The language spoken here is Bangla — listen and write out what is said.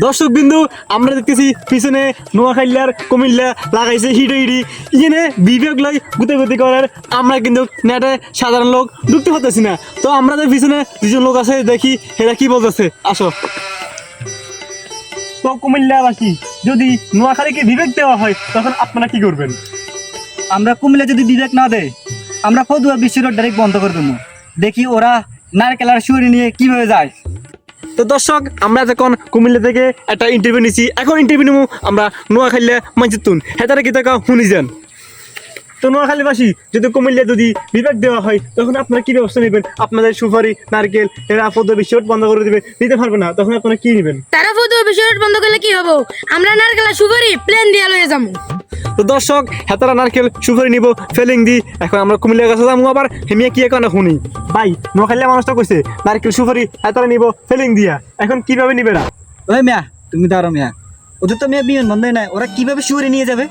দর্শক বিন্দু আমরা দেখতেছি পিছনে নোয়াখাইলার কুমিল্লা লাগাইছে হিডি ইনে বিবেক লয় গুতে করার আমরা কিন্তু নেটে সাধারণ লোক ঢুকতে পারতেছি না। তো আমাদের পিছনে দুজন লোক আছে, দেখি এরা কি বলতেছে। আসো। তো কুমিল্লাবাসী, যদি নোয়াখালীকে বিবেক দেওয়া হয় তখন আপনারা কি করবেন? আমরা কুমিল্লা যদি বিবেক না দেয় আমরা ফদুয়া বিশ্ব রোড ডাইরেক্ট বন্ধ করে দেবো। দেখি ওরা নারকেল আর শুয়ারি নিয়ে কিভাবে যায়। তো দর্শক আমরা যখন কুমিল্লা থেকে একটা ইন্টারভিউ নিছি, এখন ইন্টারভিউ নেবো আমরা নোয়াখালী মঞ্চিতুন হেতারে কি টাকা শুনি যান। তো নোয়াখালীবাসী, যদি কুমিল্লা যদি বিবেক দেওয়া হয় তখন আপনারা কি ব্যবস্থা নেবেন? আপনাদের সুপারি নারকেল এরা পদ্ম বিশ্ব বন্ধ করে দেবে, নিতে পারবে না, তখন আপনারা কি নেবেন? তারা ফদুয়া বিশ্ব রোড বন্ধ করলে কি হবো? আমরা নারকেল আর সুপারি প্লেন দিয়ে লয়ে যাবো। তো দর্শক হেতারা নারকেল সুপারি নিব ফেলিং দি, এখন আমরা কুমিল্লা কাছে যাবো। আবার হেমিয়া কি এখন শুনি ভাই, নোয়াখালী মানুষটা কইছে নারকেল সুপারি হেতারা নিব ফেলিং দিয়া, এখন কিভাবে নিবে না? ওই মিয়া তুমি দাঁড়ো মিয়া, ওদের তো মিয়া বিমান বন্ধই নাই, ওরা কিভাবে শুয়ারি নিয়ে যাবে?